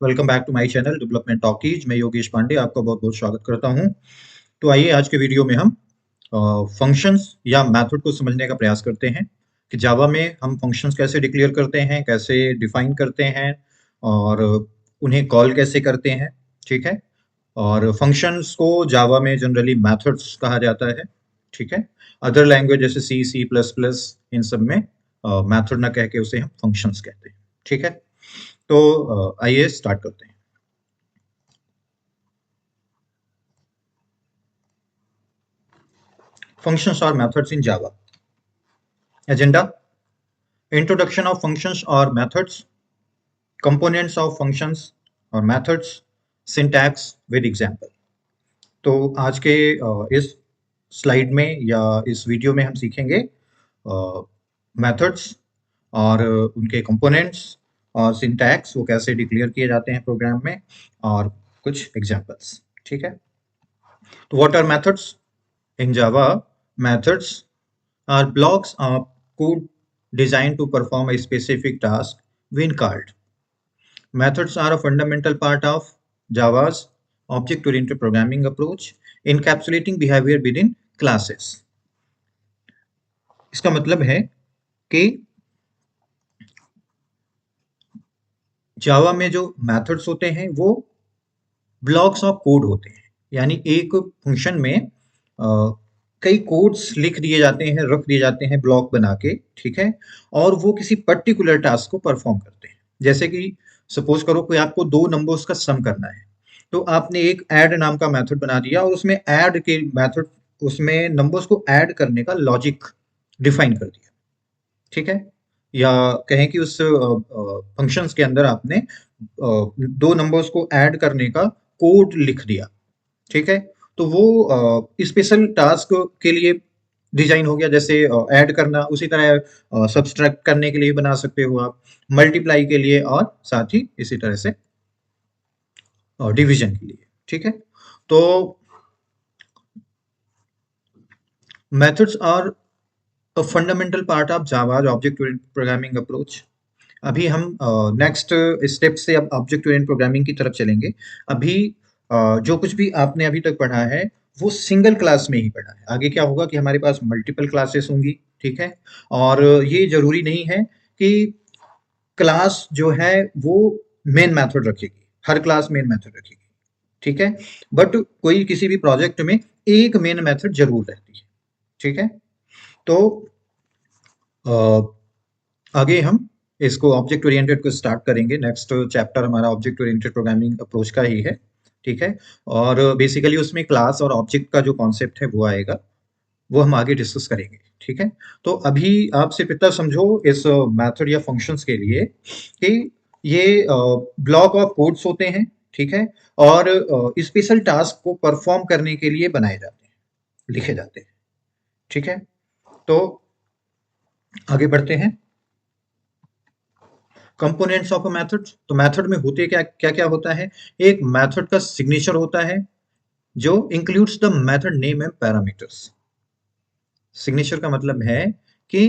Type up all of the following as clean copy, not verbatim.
Welcome back to my channel development talkies. मैं योगेश पांडे आपका बहुत बहुत स्वागत करता हूं। तो आइए आज के वीडियो में हम फंक्शंस या मेथड को समझने का प्रयास करते हैं कि जावा में हम फंक्शंस कैसे डिक्लेयर करते हैं, कैसे डिफाइन करते हैं और उन्हें कॉल कैसे करते हैं। ठीक है। और फंक्शंस को जावा में जनरली मेथड्स कहा जाता है। ठीक है। अदर लैंग्वेज जैसे सी सी प्लस प्लस इन सब में मेथड ना कह के उसे हम फंक्शंस कहते हैं। ठीक है। तो आइए स्टार्ट करते हैं। Functions or methods in Java. Agenda: introduction of functions or methods, components of functions or methods, syntax with example. तो आज के इस स्लाइड में या इस वीडियो में हम सीखेंगे मेथड्स और उनके कंपोनेंट्स और सिंटैक्स वो कैसे डिक्लेयर किए जाते हैं प्रोग्राम में और कुछ एग्जांपल्स। ठीक है। तो what are methods in Java? Methods are blocks of code designed to perform a specific task when called. Methods are a fundamental part of Java's object-oriented programming approach, encapsulating behavior within classes. इसका मतलब है कि जावा में जो methods होते हैं वो blocks of code होते हैं, यानी एक फंक्शन में कई कोड्स लिख दिए जाते हैं, रख दिए जाते हैं ब्लॉक बना के। ठीक है। और वो किसी पर्टिकुलर टास्क को परफॉर्म करते हैं। जैसे कि सपोज करो कोई आपको दो नंबर्स का सम करना है, तो आपने एक ऐड नाम का मेथड बना दिया और उसमें ऐड के मेथड उसमें नंबर्स को ऐड करने का लॉजिक डिफाइन कर दिया। ठीक है। या कहें कि उस फंक्शंस के अंदर आपने दो नंबर्स को ऐड करने का कोड लिख दिया। ठीक है। तो वो स्पेशल टास्क के लिए डिजाइन हो गया। जैसे ऐड करना, उसी तरह सब्सट्रैक्ट करने के लिए बना सकते हो आप, मल्टीप्लाई के लिए और साथ ही इसी तरह से डिवीजन के लिए। ठीक है। तो methods are a fundamental part of Java object oriented programming approach. अभी हम नेक्स्ट स्टेप से अब ऑब्जेक्ट ओरिएंटेड प्रोग्रामिंग की तरफ चलेंगे। अभी जो कुछ भी आपने अभी तक पढ़ा है वो सिंगल क्लास में ही पढ़ा है। आगे क्या होगा कि हमारे पास मल्टीपल क्लासेस होंगी। ठीक है। और ये जरूरी नहीं है कि क्लास जो है वो मेन मेथड रखेगी, हर क्लास मेन मेथड रखेगी। ठीक है। बट कोई किसी भी प्रोजेक्ट में एक मेन मेथड जरूर रहती है। ठीक है। तो आगे हम इसको ऑब्जेक्ट ओरिएंटेड को स्टार्ट करेंगे। नेक्स्ट चैप्टर हमारा ऑब्जेक्ट ओरिएंटेड प्रोग्रामिंग अप्रोच का ही है। ठीक है। और बेसिकली उसमें क्लास और ऑब्जेक्ट का जो कॉन्सेप्ट है वो आएगा, वो हम आगे डिस्कस करेंगे। ठीक है। तो अभी आप सिर्फ इतना समझो इस मेथड या फंक्शंस के लिए कि ये ब्लॉक ऑफ कोड्स होते हैं। ठीक है। और स्पेशल टास्क को परफॉर्म करने के लिए बनाए जाते हैं, लिखे जाते हैं। ठीक है। तो आगे बढ़ते हैं। Components of a method. तो मेथड में होते क्या क्या क्या होता है? एक मेथड का सिग्नेचर होता है जो includes the method name and parameters. Signature का मतलब है कि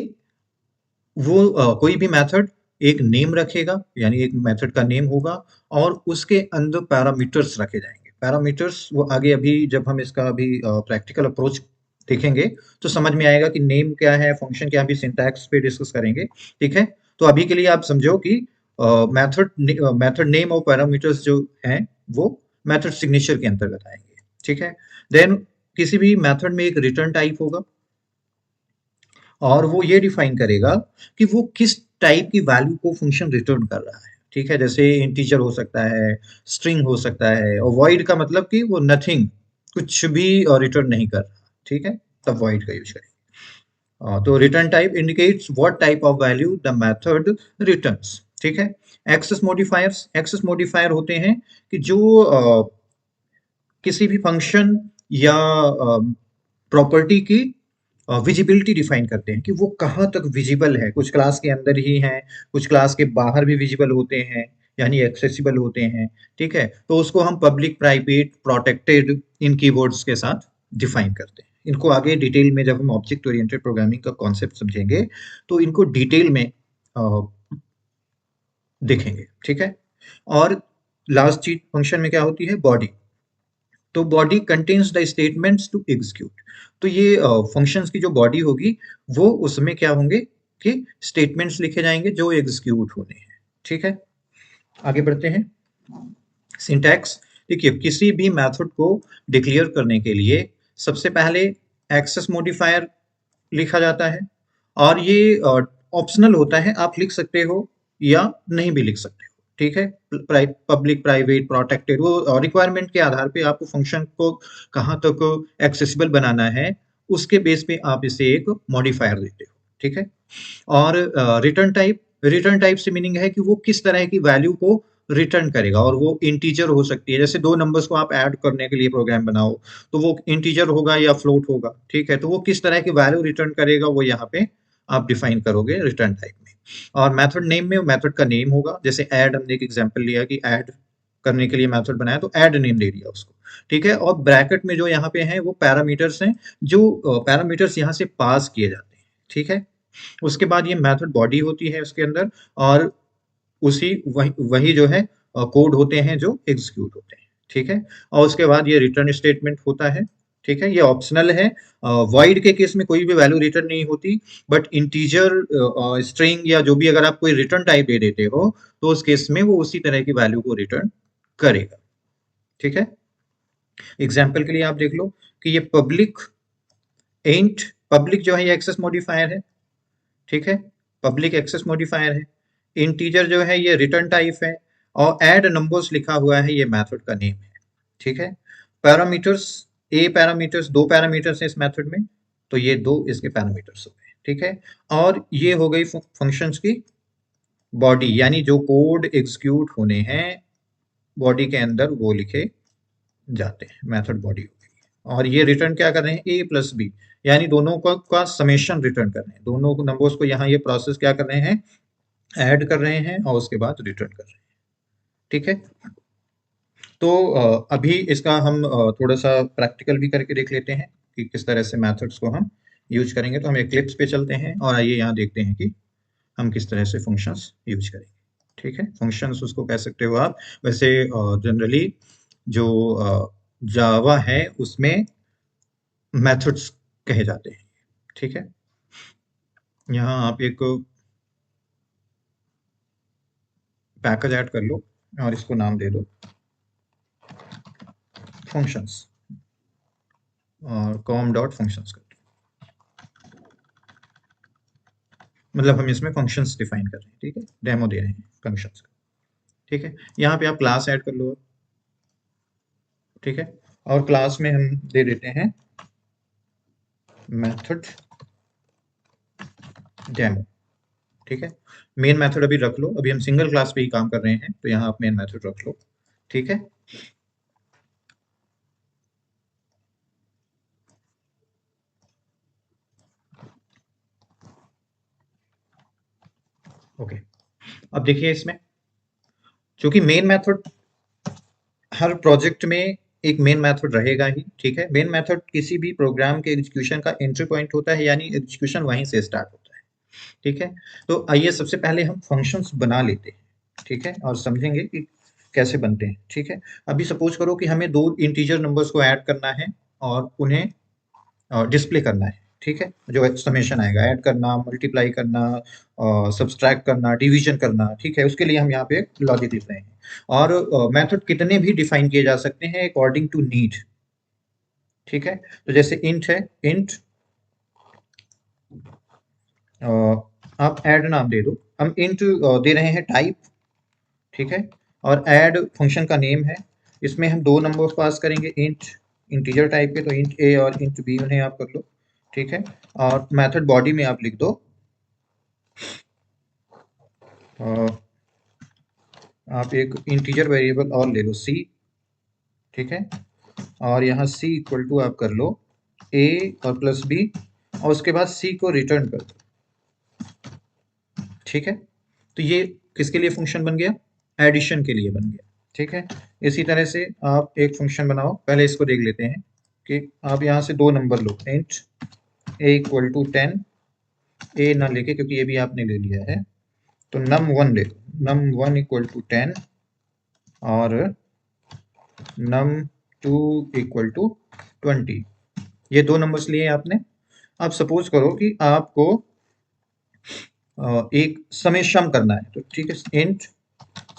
वो कोई भी मेथड एक नेम रखेगा, यानी एक मेथड का नेम होगा और उसके अंदर पैरामीटर्स रखे जाएंगे। पैरामीटर्स वो आगे अभी जब हम इसका अभी प्रैक्टिकल अप्रोच देखेंगे तो समझ में आएगा कि नेम क्या है, फंक्शन क्या है, अभी सिंटैक्स पे डिस्कस करेंगे। ठीक है। तो अभी के लिए आप समझो कि मेथड नेम और पैरामीटर्स जो हैं वो मेथड सिग्नेचर के अंतर्गत आएंगे। ठीक है। देन किसी भी मेथड में एक रिटर्न टाइप होगा और वो ये डिफाइन करेगा कि वो किस टाइप की वैल्यू को फंक्शन रिटर्न कर रहा है। ठीक है। जैसे इंटीजर हो सकता है, स्ट्रिंग हो सकता है, और वॉइड का मतलब कि वो नथिंग, कुछ भी रिटर्न नहीं कर रहा। ठीक है। तब वॉइड का यूज करेंगे। तो return type indicates what type of value the method returns. ठीक है। Access modifiers. एक्सेस मॉडिफायर होते हैं कि जो किसी भी फंक्शन या प्रॉपर्टी की विजिबिलिटी डिफाइन करते हैं कि वो कहाँ तक विजिबल है। कुछ क्लास के अंदर ही है, कुछ क्लास के बाहर भी विजिबल होते हैं, यानी एक्सेसिबल होते हैं। ठीक है। तो उसको हम पब्लिक, प्राइवेट, प्रोटेक्टेड इन कीवर्ड्स के साथ डिफाइन करते हैं। इनको आगे डिटेल में जब हम ऑब्जेक्ट ओरिएंटेड प्रोग्रामिंग का कॉन्सेप्ट समझेंगे तो इनको डिटेल में देखेंगे। ठीक है। और लास्ट चीज फंक्शन में क्या होती है, बॉडी। तो body contains the statements to execute. तो ये फंक्शंस की जो बॉडी होगी वो उसमें क्या होंगे कि स्टेटमेंट्स लिखे जाएंगे जो एग्जीक्यूट होने हैं। ठीक है, आगे बढ़ते हैं। सिंटैक्स, देखिए किसी भी मेथड को डिक्लेयर करने के लिए सबसे पहले एक्सेस मॉडिफायर लिखा जाता है, और ये ऑप्शनल होता है, आप लिख सकते हो या नहीं भी लिख सकते हो। ठीक है, पब्लिक, प्राइवेट, प्रोटेक्टेड, वो रिक्वायरमेंट के आधार पे आपको फंक्शन को कहाँ तक एक्सेसिबल बनाना है, उसके बेस पे आप इसे एक मॉडिफायर देते हो। ठीक है, और रिटर्न टाइप, रिटर्न टाइप से मीनिंग है कि वो किस तरह की वैल्यू को रिटर्न करेगा, और वो इंटीजर हो सकती है, जैसे दो नंबर्स को आप ऐड करने के लिए प्रोग्राम बनाओ तो वो इंटीजर होगा या फ्लोट होगा। ठीक है, तो वो किस तरह की वैल्यू रिटर्न करेगा वो यहाँ पे आप डिफाइन करोगे रिटर्न टाइप में। और मेथड नेम में मेथड का नेम होगा, जैसे ऐड, हमने एक एग्जांपल लिया कि ऐड करने के लिए मेथड बनाया तो ऐड नेम दे दिया उसको। ठीक है, और ब्रैकेट में जो यहाँ पे हैं वो पैरामीटर्स हैं, जो पैरामीटर्स यहाँ से पास किए जाते हैं। ठीक है, उसके बाद ये मेथड बॉडी होती है उसके अंदर, और उसी वही वही जो है कोड होते हैं जो एग्जीक्यूट होते हैं। ठीक है, और उसके बाद ये रिटर्न स्टेटमेंट होता है। ठीक है, ये ऑप्शनल है, वॉइड के केस में कोई भी वैल्यू रिटर्न नहीं होती, बट इंटीजर, स्ट्रिंग या जो भी अगर आप कोई रिटर्न टाइप दे देते हो तो उस केस में वो उसी तरह की वैल्यू को रिटर्न करेगा। ठीक है, एग्जाम्पल के लिए आप देख लो कि ये पब्लिक इंट, पब्लिक जो है ये एक्सेस मॉडिफायर है। ठीक है, पब्लिक एक्सेस मॉडिफायर है। इंटीजर जो है ये रिटर्न टाइप है, और ऐड नंबर्स लिखा हुआ है ये मेथड का नेम है। ठीक है, पैरामीटर्स, ए पैरामीटर्स, दो पैरामीटर्स हैं इस मेथड में, तो ये दो इसके पैरामीटर्स हो गए। ठीक है, और ये हो गई फंक्शंस की बॉडी, यानी जो कोड एग्जीक्यूट होने हैं बॉडी के अंदर वो लिखे जाते हैं, मेथड बॉडी हो गई। और ये रिटर्न क्या कर रहे हैं, ए प्लस बी, यानी दोनों का समेशन रिटर्न कर रहे हैं, दोनों नंबर्स को यहाँ ये प्रोसेस क्या कर रहे हैं, ऐड कर रहे हैं और उसके बाद रिटर्न कर रहे हैं। ठीक है, तो अभी इसका हम थोड़ा सा प्रैक्टिकल भी करके देख लेते हैं कि किस तरह से मेथड्स को हम यूज करेंगे। तो हम एक्लिप्स पे चलते हैं और आइए यहाँ देखते हैं कि हम किस तरह से फंक्शंस यूज करेंगे। ठीक है, फंक्शंस उसको कह सकते हो आप, वैसे जनरली जो जावा है उसमें मेथड्स कहे जाते हैं। ठीक है, यहाँ आप एक पैकेज ऐड कर लो और इसको नाम दे दो फंक्शंस, और कॉम डॉट फंक्शंस कर दो। मतलब हम इसमें फंक्शंस डिफाइन कर रहे हैं। ठीक है, डेमो दे रहे हैं फंक्शंस का। ठीक है, यहाँ पे आप क्लास ऐड कर लो। ठीक है, और क्लास में हम दे देते हैं मेथड डेमो। ठीक है, मेन मेथड अभी रख लो, अभी हम सिंगल क्लास पे ही काम कर रहे हैं, तो यहाँ आप मेन मेथड रख लो। ठीक है, ओके। अब देखिए इसमें, चूंकि मेन मेथड हर प्रोजेक्ट में एक मेन मेथड रहेगा ही। ठीक है, मेन मेथड किसी भी प्रोग्राम के एग्जीक्यूशन का एंट्री पॉइंट होता है, यानी एग्जीक्यूशन वहीं से स्टार्ट होता है। ठीक है, तो आइए सबसे पहले हम फंक्शंस बना लेते हैं। ठीक है, और समझेंगे कि कैसे बनते हैं। ठीक है, अभी सपोज करो कि हमें दो इंटीजर नंबर्स को ऐड करना है और उन्हें डिस्प्ले करना है। ठीक है, जो समेशन आएगा, ऐड करना, मल्टीप्लाई करना, सब्सट्रैक्ट करना, डिवीजन करना। ठीक है, उसके लिए हम यहाँ पे लॉजिक लिख रहे हैं। और मेथड कितने भी डिफाइन किए जा सकते हैं अकॉर्डिंग टू नीड। ठीक है, तो जैसे इंट है, इंट आप ऐड नाम दे दो, हम इंट दे रहे हैं टाइप। ठीक है, और ऐड फंक्शन का नेम है, इसमें हम दो नंबर पास करेंगे, इंट इंटीजर टाइप के, तो इंट ए और इंट बी उन्हें आप कर लो। ठीक है, और मेथड बॉडी में आप लिख दो आप एक इंटीजर वेरिएबल और ले लो सी। ठीक है, और यहाँ सी इक्वल टू आप कर लो ए और प्लस बी, और उसके बाद सी को रिटर्न कर दो। ठीक है, तो ये किसके लिए फंक्शन बन गया, एडिशन के लिए बन गया। ठीक है, इसी तरह से आप एक फंक्शन बनाओ, पहले इसको देख लेते हैं कि आप यहाँ से दो नंबर लो, int a equal to 10, a ना लेके क्योंकि ये भी आपने ले लिया है, तो num1 ले लो, num1 इक्वल टू 10, और num2 इक्वल टू 20। ये दो नंबर्स लिए आपने। अब सपोज करो कि आपको एक समेशन करना है, तो ठीक है, इंट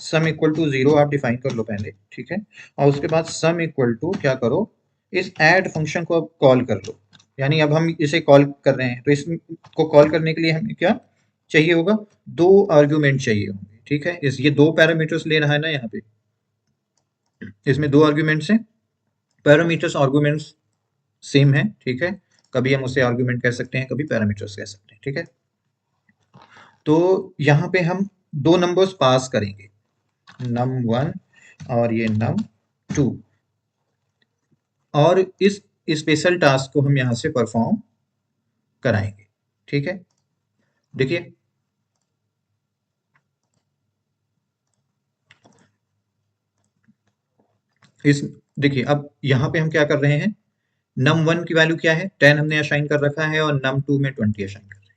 सम इक्वल टू 0 आप डिफाइन कर लो पहले, ठीक है। और उसके बाद सम इक्वल टू क्या करो, इस ऐड फंक्शन को अब कॉल कर लो। यानी अब हम इसे कॉल कर रहे हैं, तो इसको कॉल करने के लिए हमें क्या चाहिए होगा, दो आर्ग्यूमेंट चाहिए होंगे, ठीक है। इस ये दो पैरामीटर्स ले रहा है ना यहाँ पे, इसमें दो आर्ग्यूमेंट्स हैं। पैरामीटर्स आर्ग्यूमेंट्स सेम है, ठीक है। कभी हम उसे आर्ग्यूमेंट कह सकते हैं, कभी पैरामीटर्स कह सकते हैं, ठीक है। तो यहाँ पे हम दो नंबर्स पास करेंगे, num1 और ये num2, और इस स्पेशल टास्क को हम यहाँ से परफॉर्म कराएंगे, ठीक है। देखिए इस देखिए अब यहाँ पे हम क्या कर रहे हैं, num1 की वैल्यू क्या है, 10 हमने असाइन कर रखा है, और num2 में 20 असाइन कर रहे हैं।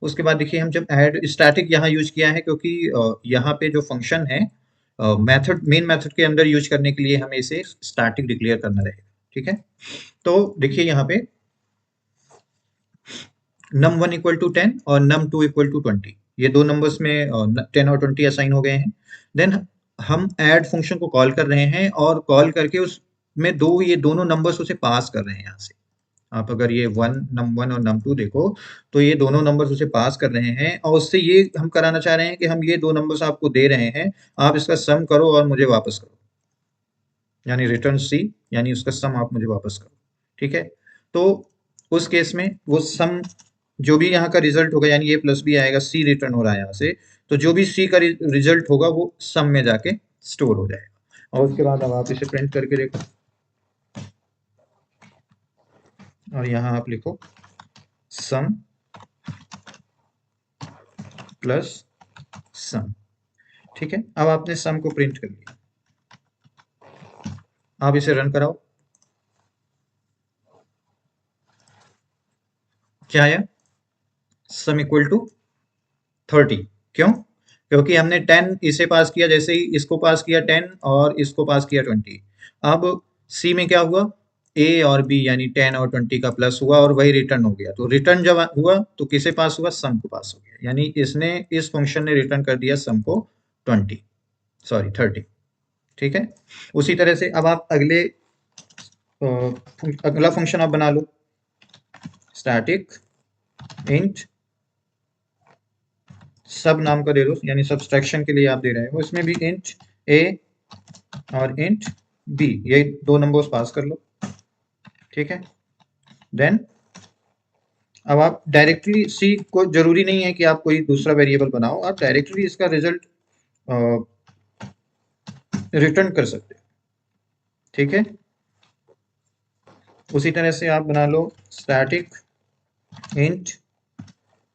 उसके बाद देखिए हम जब ऐड स्टैटिक यहाँ यूज किया है, क्योंकि यहाँ पे जो फंक्शन है मेथड, मेन मेथड के अंदर यूज करने के लिए हमें इसे स्टैटिक डिक्लेयर करना रहेगा, ठीक है। तो देखिए यहाँ पे num1 इक्वल टू 10 और num2 इक्वल टू 20, ये दो नंबर्स में 10 और 20 असाइन हो गए हैं। देन हम ऐड फंक्शन को कॉल कर रहे हैं, और कॉल करके उसमें दो, ये दोनों नंबर्स उसे पास कर रहे हैं यहाँ से। आप अगर ये num1 और num2 देखो, तो ये दोनों नंबर्स उसे पास कर रहे हैं, और उससे ये हम कराना चाह रहे हैं कि हम ये दो नंबर्स आपको दे रहे हैं, आप इसका सम करो और मुझे वापस करो, यानी रिटर्न सी, यानी उसका सम आप मुझे वापस करो, ठीक है। तो उस केस में वो सम, जो भी यहाँ का रिजल्ट होगा, यानी ए प्लस बी आएगा, सी रिटर्न हो रहा है यहाँ से, तो जो भी सी का रिजल्ट होगा वो सम में जाके स्टोर हो जाएगा। और उसके बाद अब आप इसे प्रिंट करके देखो, और यहाँ आप लिखो सम प्लस सम, ठीक है। अब आपने सम को प्रिंट कर लिया, आप इसे रन कराओ। क्या आया, सम इक्वल टू 30। क्यों, क्योंकि हमने 10 इसे पास किया, जैसे ही इसको पास किया 10 और इसको पास किया 20। अब सी में क्या हुआ, ए और बी यानी 10 और 20 का प्लस हुआ, और वही रिटर्न हो गया। तो रिटर्न जब हुआ तो किसे पास हुआ, सम को पास हो गया, यानी इसने, इस फंक्शन ने रिटर्न कर दिया सम को 20, सॉरी 30, ठीक है। उसी तरह से अब आप अगला फंक्शन आप बना लो, स्टैटिक इंट सब नाम का दे दो, यानी सब्सट्रैक्शन के लिए आप दे रहे हो, इसमें भी इंट ए और इंट बी, ये दो नंबर्स पास कर लो, ठीक है। देन अब आप डायरेक्टली सी को, जरूरी नहीं है कि आप कोई दूसरा वेरिएबल बनाओ, आप डायरेक्टली इसका रिजल्ट रिटर्न कर सकते हो, ठीक है। उसी तरह से आप बना लो स्टैटिक इंट,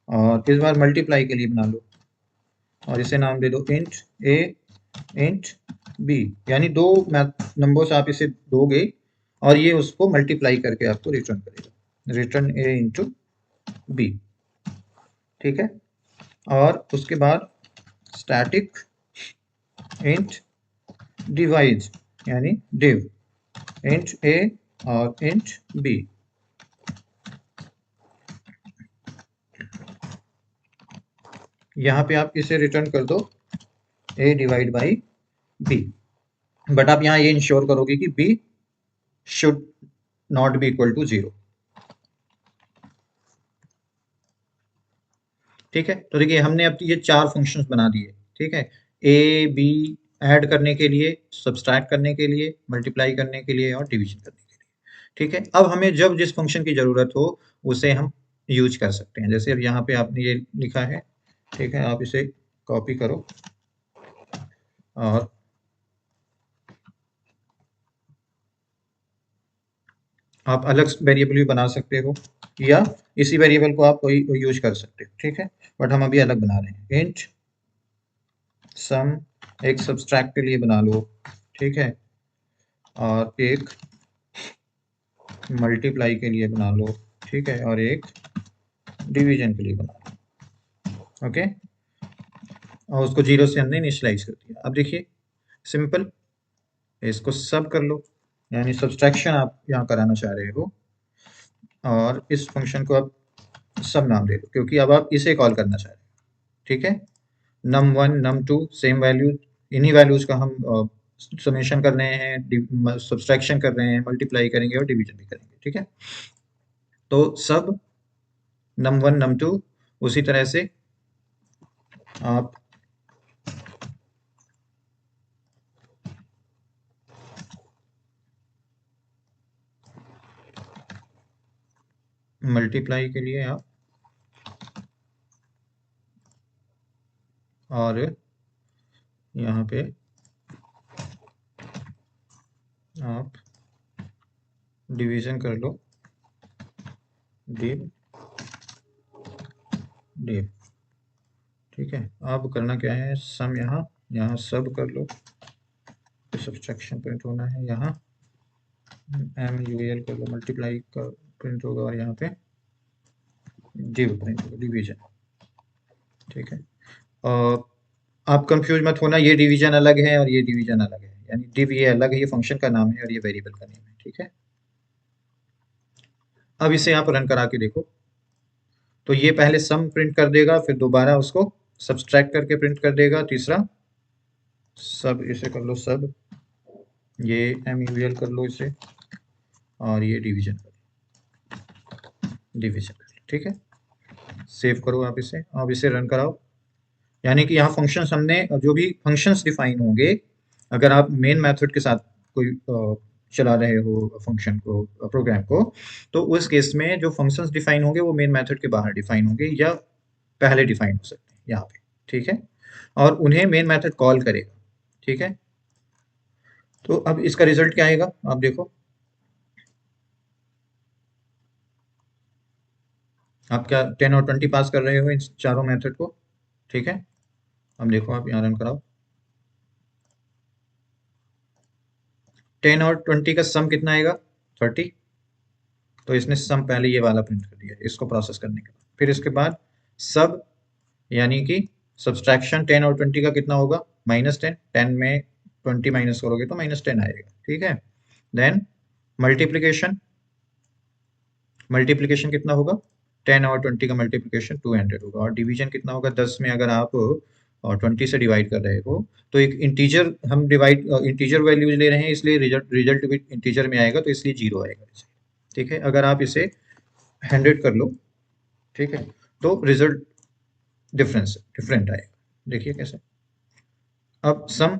और इस बार मल्टीप्लाई के लिए बना लो, और इसे नाम दे दो इंट ए इंट बी, यानी दो नंबर्स आप इसे दोगे, और ये उसको मल्टीप्लाई करके आपको रिटर्न करेगा, रिटर्न ए इंटू बी, ठीक है। और उसके बाद स्टैटिक इंट डिवाइड, यानी डिव इंट ए और इंट बी, यहाँ पे आप इसे रिटर्न कर दो a divide by b, but आप यहाँ ये इंश्योर करोगे कि b should not be equal to 0, ठीक है। तो देखिए हमने अब ये चार फंक्शंस बना दिए, ठीक है। ए बी ऐड करने के लिए, सब्सट्रैक्ट करने के लिए, मल्टीप्लाई करने के लिए, और डिवीजन करने के लिए, ठीक है। अब हमें जब जिस फंक्शन की जरूरत हो उसे हम यूज कर सकते हैं। जैसे अब यहाँ पे आपने ये लिखा है, ठीक है, आप इसे कॉपी करो, और आप अलग वेरिएबल भी बना सकते हो, या इसी वेरिएबल को आप कोई यूज कर सकते हो, ठीक है। बट हम अभी अलग बना रहे हैं, इंट सम एक सब्सट्रैक्ट के लिए बना लो, ठीक है, और एक मल्टीप्लाई के लिए बना लो, ठीक है, और एक डिवीजन के लिए बना लो, ओके। और उसको जीरो से हमने इनिशियलाइज कर दिया। अब देखिए सिंपल, इसको सब कर लो, यानी सब्सट्रैक्शन आप यहाँ कराना चाह रहे हो, और इस फंक्शन को आप सब नाम दे दो क्योंकि अब आप इसे कॉल करना चाह रहे हो। ठीक है, num1 num2 सेम वैल्यू, इन्हीं वैल्यूज का हम समेशन कर रहे हैं, सब्सट्रैक्शन कर रहे हैं, मल्टीप्लाई करेंगे और डिवीजन भी करेंगे। ठीक है, तो सब num1 num2, उसी तरह से आप मल्टीप्लाई के लिए आप और यहाँ पे आप डिवीजन कर लो, डिव डिव। ठीक है, अब करना क्या है, सम यहाँ यहाँ सब कर लो, सब्सट्रैक्शन प्रिंट होना है, यहाँ एम यू एल कर लो, मल्टीप्लाई का प्रिंट होगा और यहाँ पे डिव प्रिंट होगा, डिवीजन। ठीक है, और आप कंफ्यूज मत होना, ये डिवीजन अलग है और ये डिवीजन अलग है, यानी डिव ये अलग है, ये फंक्शन का नाम है और ये वेरिएबल का नेम है। ठीक है, अब इसे आप रन करा के देखो, तो ये पहले सम प्रिंट कर देगा, फिर दोबारा उसको सब्सट्रैक्ट करके प्रिंट कर देगा, तीसरा सब, इसे कर लो सब, ये एम यू एल कर लो इसे, और ये डिवीजन कर लो, डिवीजन कर लो। ठीक है, सेव करो आप इसे, अब इसे रन कराओ, यानी कि यहाँ फंक्शंस हमने जो भी फंक्शंस डिफाइन होंगे, अगर आप मेन मेथड के साथ कोई चला रहे हो फंक्शन को, प्रोग्राम को, तो उस केस में जो फंक्शंस डिफाइन होंगे वो मेन मेथड के बाहर डिफाइन होंगे या पहले डिफाइन हो सकते हैं यहाँ पे। ठीक है, और उन्हें मेन मेथड कॉल करेगा। ठीक है, तो अब इसका रिजल्ट क्या आएगा आप देखो, आप क्या 10 और 20 पास कर रहे हो इन चारों मेथड को। ठीक है, अब देखो आप यहाँ रन कराओ, 10 और 20 का सम कितना आएगा, 30। तो इसने सम पहले ये वाला प्रिंट कर दिया इसको प्रोसेस करने के बाद, फिर इसके बाद सब, यानी कि सब्सट्रैक्शन 10 और 20 का कितना होगा, -10, 10 में 20 माइनस करोगे तो -10 आएगा। ठीक है, देन मल्टीप्लीकेशन, मल्टीप्लीकेशन कितना होगा, 10 और 20 का मल्टीप्लीकेशन 200 होगा, और डिवीजन कितना होगा, 10 में अगर आप और 20 से डिवाइड कर रहे हो तो एक इंटीजर हम डिवाइड, इंटीजर वैल्यूज ले रहे हैं इसलिए रिजल्ट रिजल्ट भी इंटीजर में आएगा, तो इसलिए 0 आएगा। ठीक है, अगर आप इसे 100 कर लो, ठीक है, तो रिजल्ट डिफरेंट आएगा। देखिए कैसे, अब सम,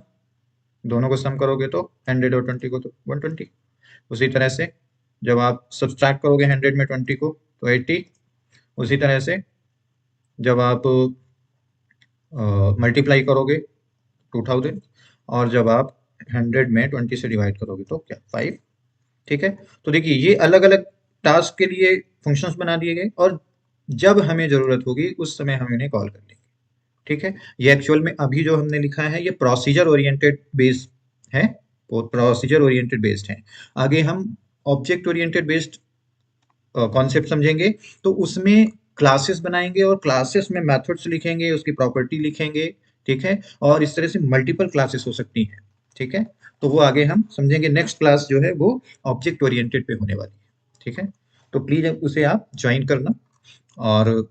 दोनों को सम करोगे तो 100 और 20 को तो 120, उसी तरह से जब आप सब्सट्रैक्ट करोगे 100 में 20 को तो 80, उसी तरह से जब आप मल्टीप्लाई करोगे 2000, और जब आप 100 में 20 से डिवाइड करोगे तो क्या 5। ठीक है, तो देखिए ये अलग अलग टास्क के लिए फंक्शंस बना दिए गए, और जब हमें जरूरत होगी उस समय हम इन्हें कॉल कर लेंगे। ठीक है, ये एक्चुअल में अभी जो हमने लिखा है ये प्रोसीजर ओरिएंटेड बेस्ड है, प्रोसीजर ओरिएंटेड बेस्ड है। आगे हम ऑब्जेक्ट ओरिएंटेड बेस्ड कॉन्सेप्ट समझेंगे, तो उसमें क्लासेस बनाएंगे और क्लासेस में मेथड्स लिखेंगे, उसकी प्रॉपर्टी लिखेंगे। ठीक है, और इस तरह से मल्टीपल क्लासेस हो सकती हैं। ठीक है, तो वो आगे हम समझेंगे, नेक्स्ट क्लास जो है वो ऑब्जेक्ट ओरिएंटेड पे होने वाली है। ठीक है, तो प्लीज उसे आप ज्वाइन करना, और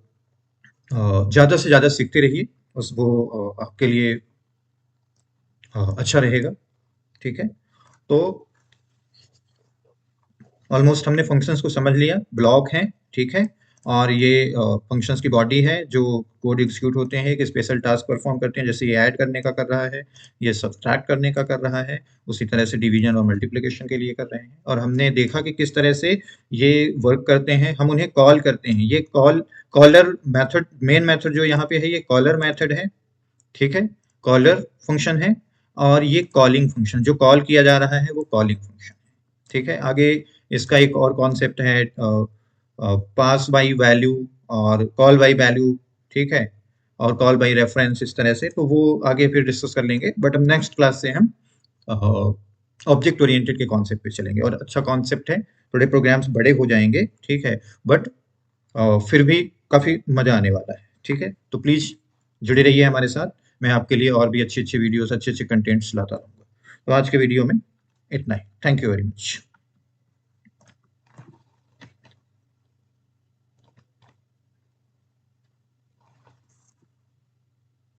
ज़्यादा से ज़्यादा सीखते रहिए, उस वो आपके लिए अच्छा रहेगा। ठीक है, तो ऑलमोस्ट हमने फंक्शंस को समझ लिया, ब्लॉक हैं। ठीक है, और ये फंक्शंस की बॉडी है जो कोड एग्जीक्यूट होते हैं, एक स्पेशल टास्क परफॉर्म करते हैं, जैसे ये ऐड करने का कर रहा है, ये सब्सट्रैक्ट करने का कर रहा है, उसी तरह से डिवीजन और मल्टीप्लिकेशन के लिए कर रहे हैं। और हमने देखा कि किस तरह से ये वर्क करते हैं, हम उन्हें कॉल करते हैं, ये कॉलर मेथड, मेन मेथड जो यहाँ पे है ये कॉलर मेथड है। ठीक है, कॉलर फंक्शन है, और ये कॉलिंग फंक्शन, जो कॉल किया जा रहा है वो कॉलिंग फंक्शन है। ठीक है, आगे इसका एक और कॉन्सेप्ट है पास बाई वैल्यू और कॉल बाई वैल्यू। ठीक है, और कॉल बाई रेफरेंस, इस तरह से, तो वो आगे फिर डिस्कस कर लेंगे, बट अब नेक्स्ट क्लास से हम ऑब्जेक्ट ओरिएंटेड के कॉन्सेप्ट पे चलेंगे, और अच्छा कॉन्सेप्ट है, थोड़े प्रोग्राम्स बड़े हो जाएंगे। ठीक है, बट फिर भी काफ़ी मज़ा आने वाला है। ठीक है, तो प्लीज़ जुड़े रहिए हमारे साथ, मैं आपके लिए और भी अच्छी अच्छी वीडियोस, अच्छे अच्छे कंटेंट्स लाता रहूँगा। तो आज के वीडियो में इतना ही। Thank you very much.